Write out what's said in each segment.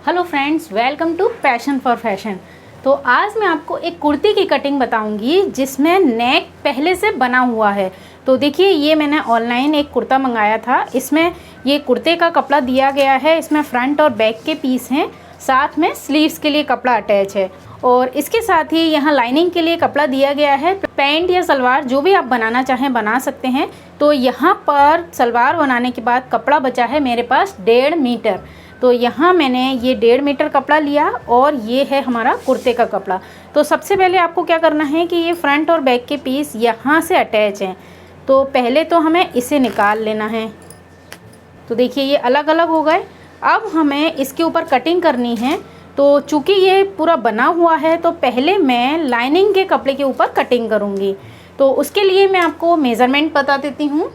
Hello friends, welcome to passion for fashion. तो आज मैं आपको एक कुर्ती की कटिंग बताऊंगी जिसमें नेक पहले से बना हुआ है। तो देखिए, ये मैंने ऑनलाइन एक कुर्ता मंगाया था। इसमें ये कुर्ते का कपड़ा दिया गया है, इसमें फ्रंट और बैक के पीस हैं, साथ में स्लीव्स के लिए कपड़ा अटैच है और इसके साथ ही यहाँ लाइनिंग के लिए कपड़ा दिया गया है। पैंट या सलवार जो भी आप बनाना चाहें बना सकते हैं। तो यहाँ पर सलवार बनाने के बाद कपड़ा बचा है मेरे पास 1.5 मीटर। तो यहाँ मैंने ये 1.5 मीटर कपड़ा लिया और ये है हमारा कुर्ते का कपड़ा। तो सबसे पहले आपको क्या करना है कि ये फ्रंट और बैक के पीस यहाँ से अटैच हैं, तो पहले तो हमें इसे निकाल लेना है। तो देखिए, ये अलग अलग हो गए। अब हमें इसके ऊपर कटिंग करनी है। तो चूँकि ये पूरा बना हुआ है तो पहले मैं लाइनिंग के कपड़े के ऊपर कटिंग करूँगी। तो उसके लिए मैं आपको मेज़रमेंट बता देती हूँ।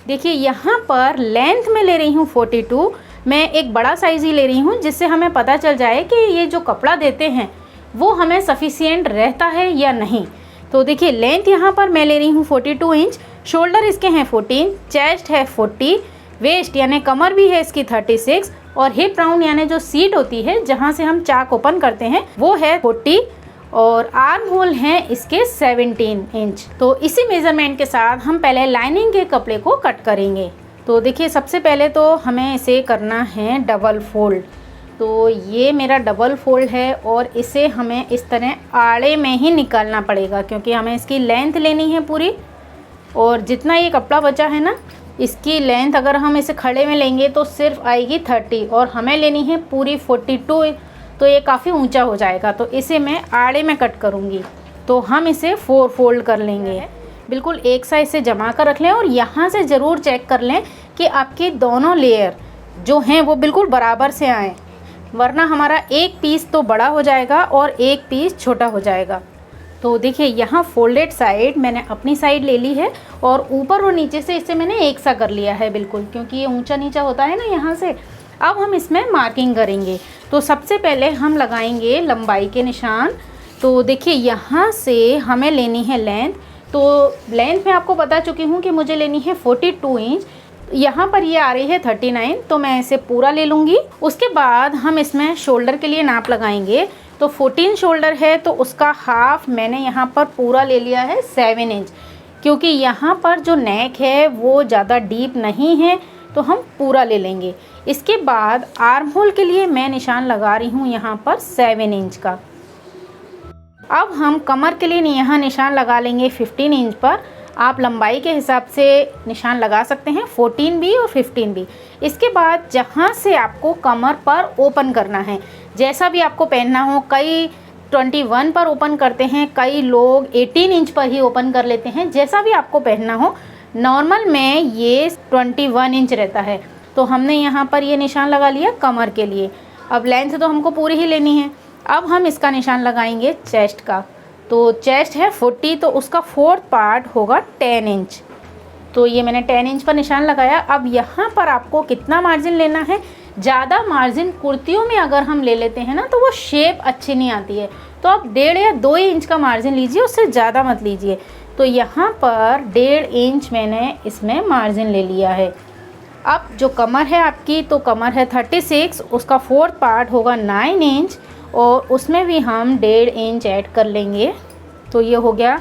देखिए, यहाँ पर लेंथ में ले रही हूँ 42। मैं एक बड़ा साइज़ ही ले रही हूँ जिससे हमें पता चल जाए कि ये जो कपड़ा देते हैं वो हमें सफिशिएंट रहता है या नहीं। तो देखिए, लेंथ यहाँ पर मैं ले रही हूँ 42 इंच, शोल्डर इसके हैं 14, चेस्ट है 40, वेस्ट यानी कमर भी है इसकी 36 और हिप राउंड यानी जो सीट होती है जहाँ से हम चाक ओपन करते हैं वो है 40 और आर्म होल हैं इसके 17 इंच। तो इसी मेज़रमेंट के साथ हम पहले लाइनिंग के कपड़े को कट करेंगे। तो देखिए, सबसे पहले तो हमें इसे करना है डबल फोल्ड। तो ये मेरा डबल फोल्ड है और इसे हमें इस तरह आड़े में ही निकालना पड़ेगा क्योंकि हमें इसकी लेंथ लेनी है पूरी। और जितना ये कपड़ा बचा है ना, इसकी लेंथ अगर हम इसे खड़े में लेंगे तो सिर्फ आएगी 30 और हमें लेनी है पूरी 42। तो ये काफ़ी ऊंचा हो जाएगा, तो इसे मैं आड़े में कट करूँगी। तो हम इसे 4 फोल्ड कर लेंगे। बिल्कुल एक साइड से जमा कर रख लें और यहाँ से ज़रूर चेक कर लें कि आपके दोनों लेयर जो हैं वो बिल्कुल बराबर से आएँ, वरना हमारा एक पीस तो बड़ा हो जाएगा और एक पीस छोटा हो जाएगा। तो देखिए, यहाँ फोल्डेड साइड मैंने अपनी साइड ले ली है और ऊपर और नीचे से इसे मैंने एक सा कर लिया है बिल्कुल, क्योंकि ये ऊंचा नीचा होता है ना यहाँ से। अब हम इसमें मार्किंग करेंगे। तो सबसे पहले हम लगाएंगे लंबाई के निशान। तो देखिए, यहाँ से हमें लेनी है लेंथ। तो लेंथ मैं आपको बता चुकी हूँ कि मुझे लेनी है 42 इंच। यहाँ पर ये आ रही है 39, तो मैं इसे पूरा ले लूँगी। उसके बाद हम इसमें शोल्डर के लिए नाप लगाएंगे। तो 14 शोल्डर है तो उसका हाफ मैंने यहाँ पर पूरा ले लिया है 7 इंच, क्योंकि यहाँ पर जो नेक है वो ज़्यादा डीप नहीं है, तो हम पूरा ले लेंगे। इसके बाद आर्म होल के लिए मैं निशान लगा रही हूँ यहाँ पर 7 इंच का। अब हम कमर के लिए यहाँ निशान लगा लेंगे 15 इंच पर। आप लंबाई के हिसाब से निशान लगा सकते हैं, 14 भी और 15 भी। इसके बाद जहाँ से आपको कमर पर ओपन करना है, जैसा भी आपको पहनना हो, कई 21 पर ओपन करते हैं, कई लोग 18 इंच पर ही ओपन कर लेते हैं, जैसा भी आपको पहनना हो। नॉर्मल में ये 21 इंच रहता है। तो हमने यहाँ पर ये निशान लगा लिया कमर के लिए। अब लेंथ तो हमको पूरी ही लेनी है। अब हम इसका निशान लगाएंगे चेस्ट का। तो चेस्ट है 40, तो उसका 4th पार्ट होगा 10 इंच। तो ये मैंने 10 इंच पर निशान लगाया। अब यहाँ पर आपको कितना मार्जिन लेना है, ज़्यादा मार्जिन कुर्तियों में अगर हम ले लेते हैं ना तो वो शेप अच्छी नहीं आती है। तो आप 1.5 या 2 इंच का मार्जिन लीजिए, उससे ज़्यादा मत लीजिए। तो यहाँ पर 1.5 इंच मैंने इसमें मार्जिन ले लिया है। अब जो कमर है आपकी, तो कमर है 36, उसका 4th पार्ट होगा 9 इंच और उसमें भी हम 1.5 इंच ऐड कर लेंगे। तो ये हो गया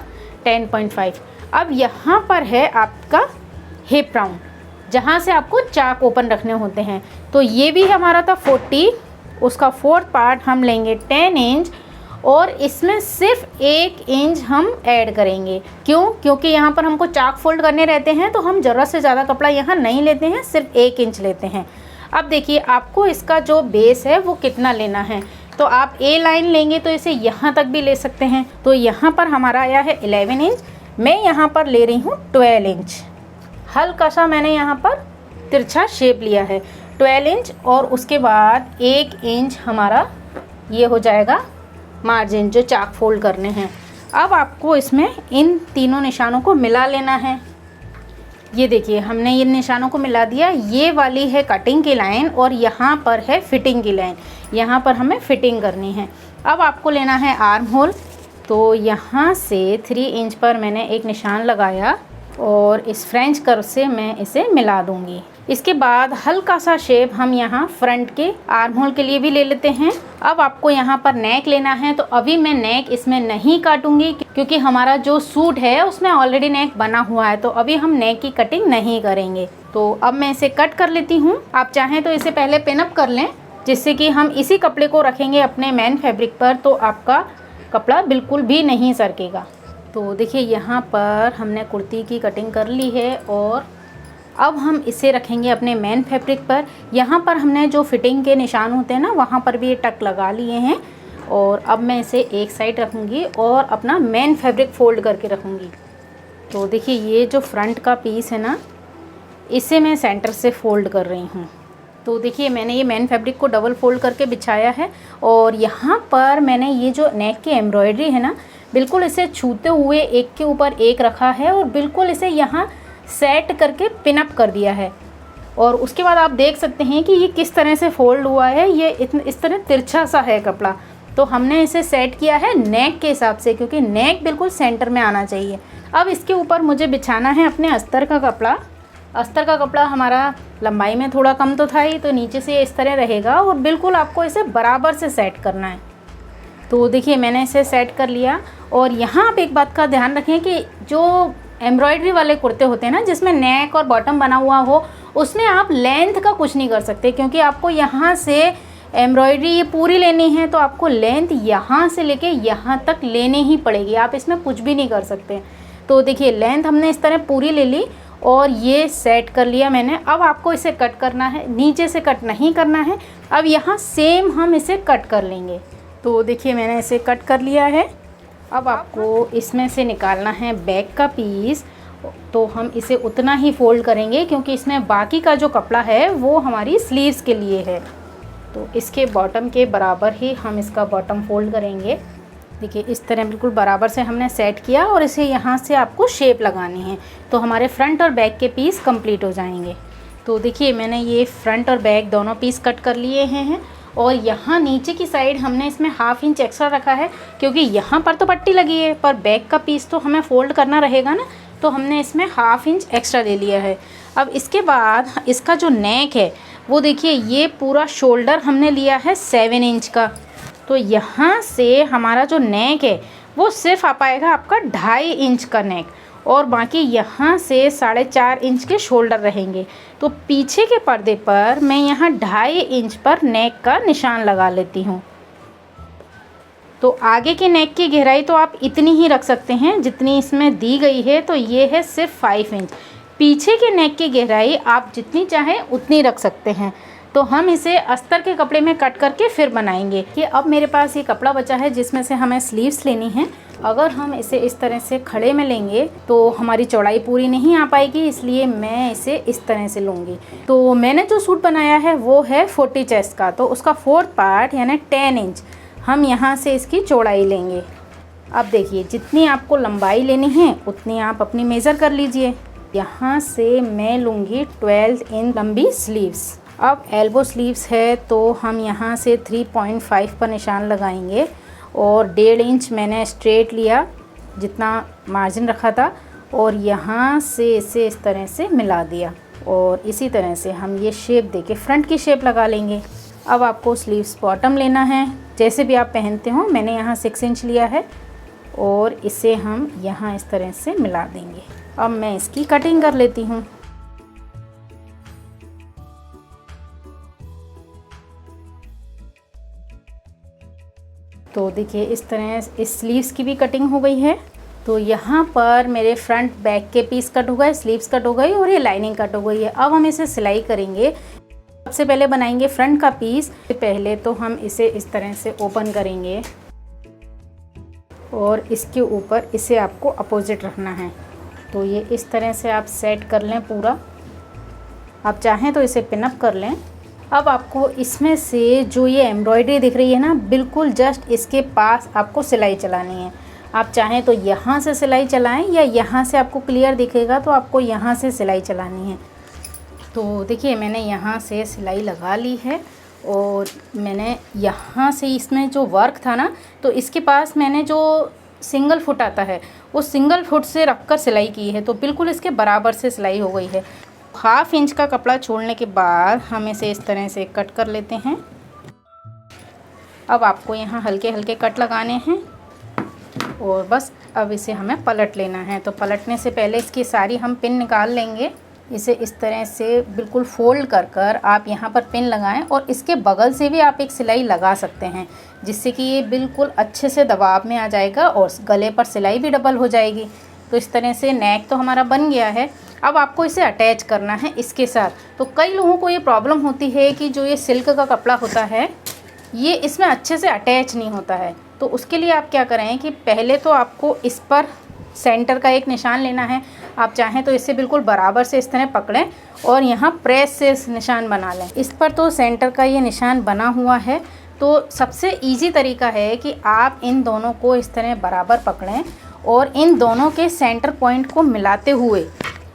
10.5। अब यहाँ पर है आपका हिप राउंड, जहाँ से आपको चाक ओपन रखने होते हैं। तो ये भी हमारा था 40, उसका 4th पार्ट हम लेंगे 10 इंच और इसमें सिर्फ 1 इंच हम ऐड करेंगे। क्यों? क्योंकि यहाँ पर हमको चाक फोल्ड करने रहते हैं, तो हम ज़रूरत से ज़्यादा कपड़ा यहाँ नहीं लेते हैं, सिर्फ 1 इंच लेते हैं। अब देखिए, आपको इसका जो बेस है वो कितना लेना है। तो आप ए लाइन लेंगे तो इसे यहाँ तक भी ले सकते हैं। तो यहाँ पर हमारा आया है 11 इंच, मैं यहाँ पर ले रही हूँ 12 इंच। हल्का सा मैंने यहाँ पर तिरछा शेप लिया है 12 इंच और उसके बाद 1 इंच हमारा ये हो जाएगा मार्जिन जो चाक फोल्ड करने हैं। अब आपको इसमें इन तीनों निशानों को मिला लेना है। ये देखिए, हमने ये निशानों को मिला दिया। ये वाली है कटिंग की लाइन और यहाँ पर है फिटिंग की लाइन। यहाँ पर हमें फिटिंग करनी है। अब आपको लेना है आर्म होल। तो यहाँ से 3 इंच पर मैंने एक निशान लगाया और इस फ्रेंच कर्व से मैं इसे मिला दूँगी। इसके बाद हल्का सा शेप हम यहाँ फ्रंट के आर्म होल के लिए भी ले लेते हैं। अब आपको यहाँ पर नेक लेना है, तो अभी मैं नेक इसमें नहीं काटूंगी क्योंकि हमारा जो सूट है उसमें ऑलरेडी नेक बना हुआ है, तो अभी हम नेक की कटिंग नहीं करेंगे। तो अब मैं इसे कट कर लेती हूँ। आप चाहें तो इसे पहले पिन अप कर लें, जिससे कि हम इसी कपड़े को रखेंगे अपने मेन फैब्रिक पर, तो आपका कपड़ा बिल्कुल भी नहीं सरकेगा। तो देखिए यहाँ पर हमने कुर्ती की कटिंग कर ली है और अब हम इसे रखेंगे अपने मेन फैब्रिक पर। यहाँ पर हमने जो फिटिंग के निशान होते हैं ना, वहाँ पर भी ये टक लगा लिए हैं। और अब मैं इसे एक साइड रखूँगी और अपना मेन फैब्रिक फ़ोल्ड करके रखूँगी। तो देखिए ये जो फ्रंट का पीस है ना, इसे मैं सेंटर से फ़ोल्ड कर रही हूँ। तो देखिए मैंने ये मेन फैब्रिक को डबल फोल्ड करके बिछाया है और यहाँ पर मैंने ये जो नेक की एम्ब्रॉयडरी है ना, बिल्कुल इसे छूते हुए एक के ऊपर एक रखा है और बिल्कुल इसे यहाँ सेट करके पिन अप कर दिया है। और उसके बाद आप देख सकते हैं कि ये किस तरह से फोल्ड हुआ है। ये इस तरह तिरछा सा है कपड़ा, तो हमने इसे सेट किया है नेक के हिसाब से, क्योंकि नेक बिल्कुल सेंटर में आना चाहिए। अब इसके ऊपर मुझे बिछाना है अपने अस्तर का कपड़ा। अस्तर का कपड़ा हमारा लंबाई में थोड़ा कम तो था ही, तो नीचे से इस तरह रहेगा और बिल्कुल आपको इसे बराबर से सेट करना है। तो देखिए मैंने इसे सेट कर लिया। और यहाँ आप एक बात का ध्यान रखें कि जो एम्ब्रॉयडरी वाले कुर्ते होते हैं ना, जिसमें नेक और बॉटम बना हुआ हो, उसमें आप लेंथ का कुछ नहीं कर सकते, क्योंकि आपको यहाँ से एम्ब्रॉयडरी ये पूरी लेनी है, तो आपको लेंथ यहाँ से लेके यहाँ तक लेनी ही पड़ेगी। आप इसमें कुछ भी नहीं कर सकते। तो देखिए लेंथ हमने इस तरह पूरी ले ली और ये सेट कर लिया मैंने। अब आपको इसे कट करना है, नीचे से कट नहीं करना है। अब यहाँ सेम हम इसे कट कर लेंगे। तो देखिए मैंने इसे कट कर लिया है। अब आपको इसमें से निकालना है बैक का पीस, तो हम इसे उतना ही फोल्ड करेंगे क्योंकि इसमें बाकी का जो कपड़ा है वो हमारी स्लीव्स के लिए है। तो इसके बॉटम के बराबर ही हम इसका बॉटम फोल्ड करेंगे। देखिए इस तरह बिल्कुल बराबर से हमने सेट किया और इसे यहाँ से आपको शेप लगानी है, तो हमारे फ्रंट और बैक के पीस कंप्लीट हो जाएंगे। तो देखिए मैंने ये फ्रंट और बैक दोनों पीस कट कर लिए हैं और यहाँ नीचे की साइड हमने इसमें 1/2 इंच एक्स्ट्रा रखा है, क्योंकि यहाँ पर तो पट्टी लगी है पर बैक का पीस तो हमें फ़ोल्ड करना रहेगा ना, तो हमने इसमें 1/2 इंच एक्स्ट्रा ले लिया है। अब इसके बाद इसका जो नेक है वो देखिए, ये पूरा शोल्डर हमने लिया है 7 इंच का। तो यहाँ से हमारा जो नेक है वो सिर्फ आ पाएगा आपका 2.5 इंच का नेक, और बाकी यहाँ से 4.5 इंच के शोल्डर रहेंगे। तो पीछे के पर्दे पर मैं यहाँ 2.5 इंच पर नेक का निशान लगा लेती हूँ। तो आगे के नेक की गहराई तो आप इतनी ही रख सकते हैं जितनी इसमें दी गई है, तो ये है सिर्फ 5 इंच। पीछे के नेक की गहराई आप जितनी चाहें उतनी रख सकते हैं। तो हम इसे अस्तर के कपड़े में कट करके फिर बनाएंगे। कि अब मेरे पास ये कपड़ा बचा है जिसमें से हमें स्लीव्स लेनी है। अगर हम इसे इस तरह से खड़े में लेंगे तो हमारी चौड़ाई पूरी नहीं आ पाएगी, इसलिए मैं इसे इस तरह से लूँगी। तो मैंने जो सूट बनाया है वो है 40 चेस्ट का, तो उसका 4th पार्ट यानी 10 इंच हम यहाँ से इसकी चौड़ाई लेंगे। अब देखिए जितनी आपको लंबाई लेनी है उतनी आप अपनी मेज़र कर लीजिए। यहाँ से मैं लूँगी 12 इंच लंबी स्लीव्स। अब एल्बो स्लीव्स है तो हम यहाँ से 3.5 पर निशान लगाएंगे और 1.5 इंच मैंने स्ट्रेट लिया जितना मार्जिन रखा था, और यहाँ से इसे इस तरह से मिला दिया और इसी तरह से हम ये शेप देके फ्रंट की शेप लगा लेंगे। अब आपको स्लीव्स बॉटम लेना है, जैसे भी आप पहनते हो। मैंने यहाँ 6 इंच लिया है और इसे हम यहाँ इस तरह से मिला देंगे। अब मैं इसकी कटिंग कर लेती हूँ। तो देखिए इस तरह इस स्लीव्स की भी कटिंग हो गई है। तो यहाँ पर मेरे फ्रंट बैक के पीस कट हो गए, स्लीव्स कट हो गई और ये लाइनिंग कट हो गई है। अब हम इसे सिलाई करेंगे। सबसे पहले बनाएंगे फ्रंट का पीस। पहले तो हम इसे इस तरह से ओपन करेंगे और इसके ऊपर इसे आपको अपोजिट रखना है। तो ये इस तरह से आप सेट कर लें पूरा। आप चाहें तो इसे पिन अप कर लें। अब आपको इसमें से जो ये एम्ब्रॉयडरी दिख रही है ना, बिल्कुल जस्ट इसके पास आपको सिलाई चलानी है। आप चाहें तो यहाँ से सिलाई चलाएं या यहाँ से आपको क्लियर दिखेगा तो आपको यहाँ से सिलाई चलानी है। तो देखिए मैंने यहाँ से सिलाई लगा ली है और मैंने यहाँ से इसमें जो वर्क था ना, तो इसके पास मैंने जो सिंगल फुट आता है वो सिंगल फुट से रख कर सिलाई की है, तो बिल्कुल इसके बराबर से सिलाई हो गई है। हाफ इंच का कपड़ा छोड़ने के बाद हम इसे इस तरह से कट कर लेते हैं। अब आपको यहाँ हल्के हल्के कट लगाने हैं और बस अब इसे हमें पलट लेना है। तो पलटने से पहले इसकी सारी हम पिन निकाल लेंगे। इसे इस तरह से बिल्कुल फोल्ड कर कर आप यहाँ पर पिन लगाएं और इसके बगल से भी आप एक सिलाई लगा सकते हैं, जिससे कि ये बिल्कुल अच्छे से दबाव में आ जाएगा और गले पर सिलाई भी डबल हो जाएगी। तो इस तरह से नेक तो हमारा बन गया है। अब आपको इसे अटैच करना है इसके साथ। तो कई लोगों को ये प्रॉब्लम होती है कि जो ये सिल्क का कपड़ा होता है ये इसमें अच्छे से अटैच नहीं होता है। तो उसके लिए आप क्या करें कि पहले तो आपको इस पर सेंटर का एक निशान लेना है। आप चाहें तो इसे बिल्कुल बराबर से इस तरह पकड़ें और यहाँ प्रेस से इस निशान बना लें। इस पर तो सेंटर का ये निशान बना हुआ है। तो सबसे इजी तरीका है कि आप इन दोनों को इस तरह बराबर पकड़ें और इन दोनों के सेंटर पॉइंट को मिलाते हुए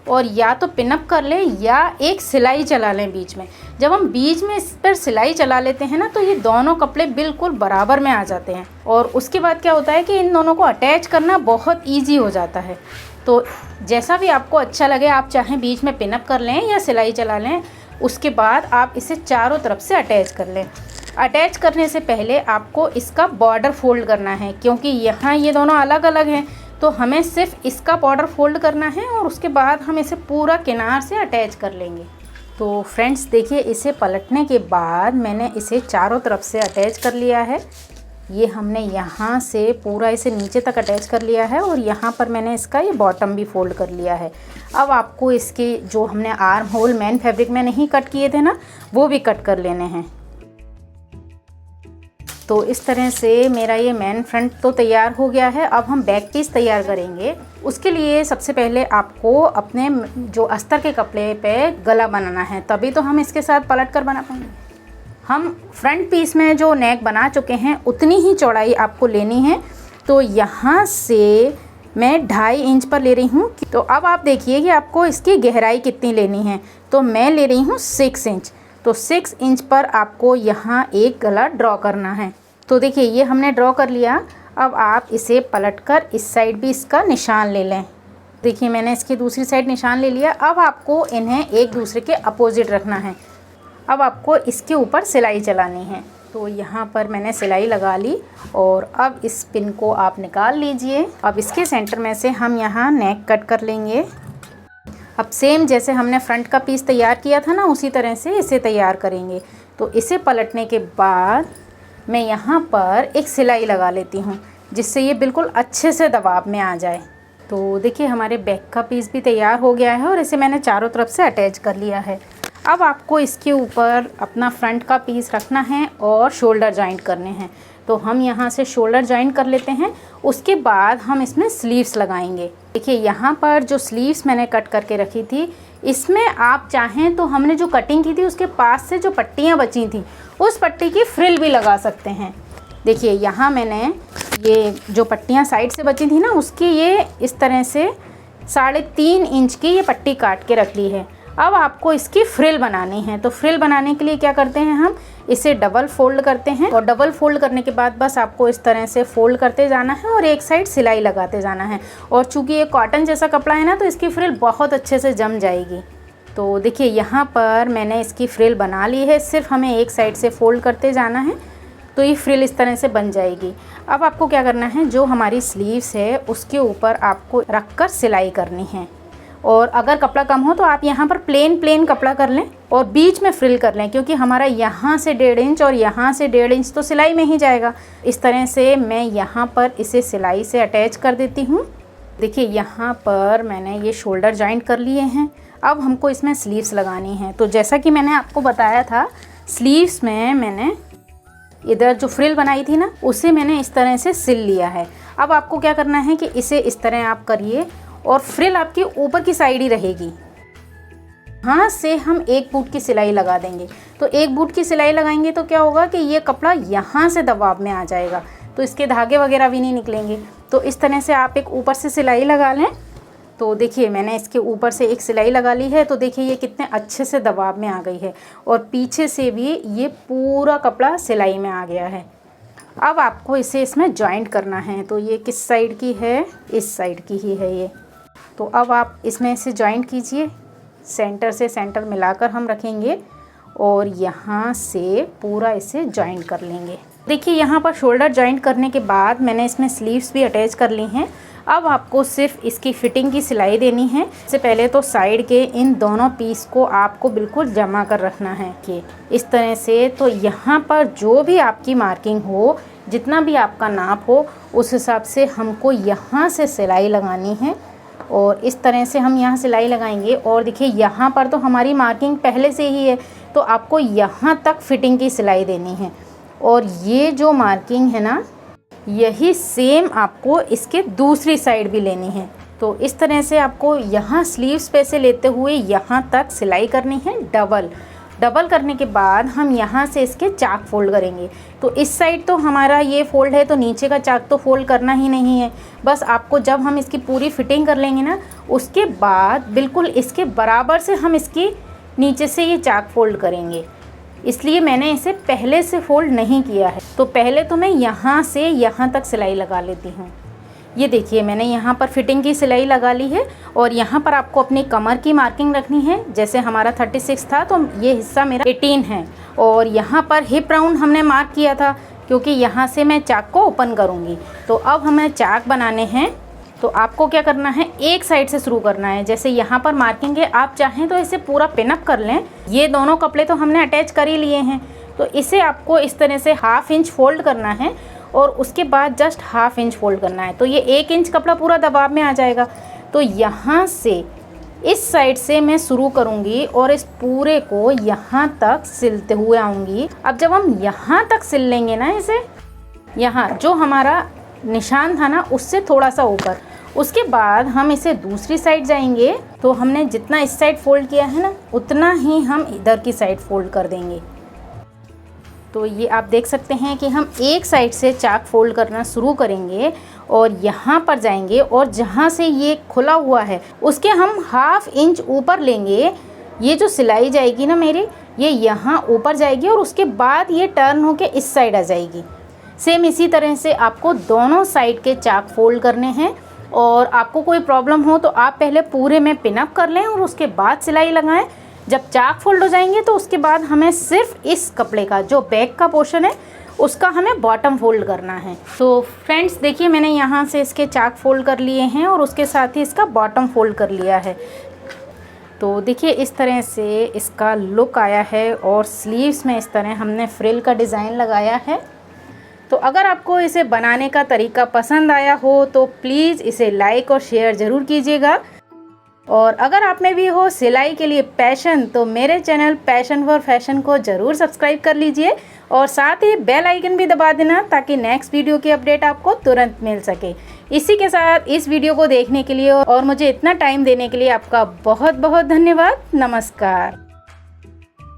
और या तो पिनअप कर लें या एक सिलाई चला लें बीच में। जब हम बीच में इस पर सिलाई चला लेते हैं ना तो ये दोनों कपड़े बिल्कुल बराबर में आ जाते हैं और उसके बाद क्या होता है कि इन दोनों को अटैच करना बहुत ईजी हो जाता है। तो जैसा भी आपको अच्छा लगे, आप चाहें बीच में पिनअप कर लें या सिलाई चला लें। उसके बाद आप इसे चारों तरफ से अटैच कर लें। अटैच करने से पहले आपको इसका बॉर्डर फोल्ड करना है, क्योंकि यहाँ ये दोनों अलग अलग हैं। तो हमें सिर्फ इसका बॉर्डर फोल्ड करना है और उसके बाद हम इसे पूरा किनार से अटैच कर लेंगे। तो फ्रेंड्स देखिए, इसे पलटने के बाद मैंने इसे चारों तरफ से अटैच कर लिया है। ये हमने यहाँ से पूरा इसे नीचे तक अटैच कर लिया है और यहाँ पर मैंने इसका ये बॉटम भी फोल्ड कर लिया है। अब आपको इसके जो हमने आर्म होल मेन फैब्रिक में नहीं कट किए थे ना, वो भी कट कर लेने हैं। तो इस तरह से मेरा ये मेन फ्रंट तो तैयार हो गया है। अब हम बैक पीस तैयार करेंगे। उसके लिए सबसे पहले आपको अपने जो अस्तर के कपड़े पे गला बनाना है, तभी तो हम इसके साथ पलट कर बना पाएंगे। हम फ्रंट पीस में जो नेक बना चुके हैं उतनी ही चौड़ाई आपको लेनी है। तो यहाँ से मैं 2.5 इंच पर ले रही हूँ। तो अब आप देखिए कि आपको इसकी गहराई कितनी लेनी है। तो मैं ले रही हूँ 6 इंच। तो 6 इंच पर आपको यहाँ एक गला ड्रॉ करना है। तो देखिए ये हमने ड्रॉ कर लिया। अब आप इसे पलटकर इस साइड भी इसका निशान ले लें। देखिए मैंने इसकी दूसरी साइड निशान ले लिया। अब आपको इन्हें एक दूसरे के अपोजिट रखना है। अब आपको इसके ऊपर सिलाई चलानी है। तो यहाँ पर मैंने सिलाई लगा ली और अब इस पिन को आप निकाल लीजिए। अब इसके सेंटर में से हम यहाँ नेक कट कर लेंगे। अब सेम जैसे हमने फ्रंट का पीस तैयार किया था ना, उसी तरह से इसे तैयार करेंगे। तो इसे पलटने के बाद मैं यहाँ पर एक सिलाई लगा लेती हूँ, जिससे ये बिल्कुल अच्छे से दबाव में आ जाए। तो देखिए हमारे बैक का पीस भी तैयार हो गया है और इसे मैंने चारों तरफ से अटैच कर लिया है। अब आपको इसके ऊपर अपना फ्रंट का पीस रखना है और शोल्डर जॉइंट करने हैं। तो हम यहाँ से शोल्डर जॉइंट कर लेते हैं। उसके बाद हम इसमें स्लीव्स लगाएंगे। देखिए यहाँ पर जो स्लीव्स मैंने कट करके रखी थी, इसमें आप चाहें तो हमने जो कटिंग की थी उसके पास से जो पट्टियाँ बची थी उस पट्टी की फ्रिल भी लगा सकते हैं। देखिए यहाँ मैंने ये जो पट्टियाँ साइड से बची थी ना, उसकी ये इस तरह से 3.5 इंच की ये पट्टी काट के रख ली है। अब आपको इसकी फ्रिल बनानी है। तो फ्रिल बनाने के लिए क्या करते हैं, हम इसे डबल फोल्ड करते हैं और डबल फोल्ड करने के बाद बस आपको इस तरह से फोल्ड करते जाना है और एक साइड सिलाई लगाते जाना है। और चूंकि ये कॉटन जैसा कपड़ा है ना, तो इसकी फ्रिल बहुत अच्छे से जम जाएगी। तो देखिए यहाँ पर मैंने इसकी फ्रिल बना ली है। सिर्फ हमें एक साइड से फोल्ड करते जाना है तो ये फ्रिल इस तरह से बन जाएगी। अब आपको क्या करना है, जो हमारी स्लीव्स है उसके ऊपर आपको रख कर सिलाई करनी है। और अगर कपड़ा कम हो तो आप यहाँ पर प्लेन कपड़ा कर लें और बीच में फ्रिल कर लें, क्योंकि हमारा यहाँ से 1.5 इंच और यहाँ से 1.5 इंच तो सिलाई में ही जाएगा। इस तरह से मैं यहाँ पर इसे सिलाई से अटैच कर देती हूँ। देखिए यहाँ पर मैंने ये शोल्डर जॉइंट कर लिए हैं। अब हमको इसमें स्लीव्स लगानी है। तो जैसा कि मैंने आपको बताया था, स्लीव्स में मैंने इधर जो फ्रिल बनाई थी ना, उसे मैंने इस तरह से सिल लिया है। अब आपको क्या करना है कि इसे इस तरह आप करिए और फ्रिल आपकी ऊपर की साइड ही रहेगी। यहाँ से हम 1 बूट की सिलाई लगा देंगे। तो 1 बूट की सिलाई लगाएंगे तो क्या होगा कि ये कपड़ा यहाँ से दबाव में आ जाएगा, तो इसके धागे वगैरह भी नहीं निकलेंगे। तो इस तरह से आप एक ऊपर से सिलाई लगा लें। तो देखिए मैंने इसके ऊपर से एक सिलाई लगा ली है। तो देखिए ये कितने अच्छे से दबाव में आ गई है और पीछे से भी ये पूरा कपड़ा सिलाई में आ गया है। अब आपको इसे इसमें जॉइंट करना है। तो ये किस साइड की है, इस साइड की ही है ये। तो अब आप इसमें इसे जॉइंट कीजिए। सेंटर से सेंटर मिलाकर हम रखेंगे और यहाँ से पूरा इसे जॉइंट कर लेंगे। देखिए यहाँ पर शोल्डर जॉइंट करने के बाद मैंने इसमें स्लीव्स भी अटैच कर ली हैं। अब आपको सिर्फ इसकी फिटिंग की सिलाई देनी है। इससे पहले तो साइड के इन दोनों पीस को आपको बिल्कुल जमा कर रखना है कि इस तरह से। तो यहाँ पर जो भी आपकी मार्किंग हो, जितना भी आपका नाप हो, उस हिसाब से हमको यहाँ से सिलाई लगानी है और इस तरह से हम यहाँ सिलाई लगाएंगे। और देखिए यहाँ पर तो हमारी मार्किंग पहले से ही है, तो आपको यहाँ तक फिटिंग की सिलाई देनी है। और ये जो मार्किंग है ना, यही सेम आपको इसके दूसरी साइड भी लेनी है। तो इस तरह से आपको यहाँ स्लीव्स पे से लेते हुए यहाँ तक सिलाई करनी है डबल करने के बाद हम यहाँ से इसके चाक फोल्ड करेंगे। तो इस साइड तो हमारा ये फोल्ड है, तो नीचे का चाक तो फोल्ड करना ही नहीं है। बस आपको जब हम इसकी पूरी फिटिंग कर लेंगे ना, उसके बाद बिल्कुल इसके बराबर से हम इसकी नीचे से ये चाक फोल्ड करेंगे। इसलिए मैंने इसे पहले से फोल्ड नहीं किया है। तो पहले तो मैं यहाँ से यहाँ तक सिलाई लगा लेती हूँ। ये देखिए मैंने यहाँ पर फिटिंग की सिलाई लगा ली है और यहाँ पर आपको अपनी कमर की मार्किंग रखनी है। जैसे हमारा 36 था तो ये हिस्सा मेरा 18 है। और यहाँ पर हिप राउंड हमने मार्क किया था, क्योंकि यहाँ से मैं चाक को ओपन करूँगी। तो अब हमें चाक बनाने हैं। तो आपको क्या करना है, एक साइड से शुरू करना है। जैसे यहाँ पर मार्किंग है, आप चाहें तो इसे पूरा पिनअप कर लें। ये दोनों कपड़े तो हमने अटैच कर ही लिए हैं, तो इसे आपको इस तरह से 1/2 इंच फोल्ड करना है और उसके बाद जस्ट 1/2 इंच फोल्ड करना है। तो ये 1 इंच कपड़ा पूरा दबाव में आ जाएगा। तो यहाँ से इस साइड से मैं शुरू करूँगी और इस पूरे को यहाँ तक सिलते हुए आऊँगी। अब जब हम यहाँ तक सिल लेंगे ना इसे, यहाँ जो हमारा निशान था ना उससे थोड़ा सा ऊपर, उसके बाद हम इसे दूसरी साइड जाएंगे। तो हमने जितना इस साइड फोल्ड किया है ना, उतना ही हम इधर की साइड फोल्ड कर देंगे। तो ये आप देख सकते हैं कि हम एक साइड से चाक फोल्ड करना शुरू करेंगे और यहाँ पर जाएंगे और जहाँ से ये खुला हुआ है उसके हम 1/2 इंच ऊपर लेंगे। ये जो सिलाई जाएगी ना मेरी, ये यहाँ ऊपर जाएगी और उसके बाद ये टर्न होके इस साइड आ जाएगी। सेम इसी तरह से आपको दोनों साइड के चाक फोल्ड करने हैं। और आपको कोई प्रॉब्लम हो तो आप पहले पूरे में पिनअप कर लें और उसके बाद सिलाई लगाएं। जब चाक फोल्ड हो जाएंगे तो उसके बाद हमें सिर्फ इस कपड़े का जो बैक का पोर्शन है उसका हमें बॉटम फोल्ड करना है। तो फ्रेंड्स देखिए मैंने यहाँ से इसके चाक फोल्ड कर लिए हैं और उसके साथ ही इसका बॉटम फोल्ड कर लिया है। तो देखिए इस तरह से इसका लुक आया है और स्लीव्स में इस तरह हमने फ्रिल का डिज़ाइन लगाया है। तो अगर आपको इसे बनाने का तरीका पसंद आया हो तो प्लीज़ इसे लाइक और शेयर ज़रूर कीजिएगा। और अगर आप में भी हो सिलाई के लिए पैशन, तो मेरे चैनल पैशन फॉर फैशन को ज़रूर सब्सक्राइब कर लीजिए और साथ ही बेल आइकन भी दबा देना ताकि नेक्स्ट वीडियो की अपडेट आपको तुरंत मिल सके। इसी के साथ इस वीडियो को देखने के लिए और मुझे इतना टाइम देने के लिए आपका बहुत बहुत धन्यवाद। नमस्कार।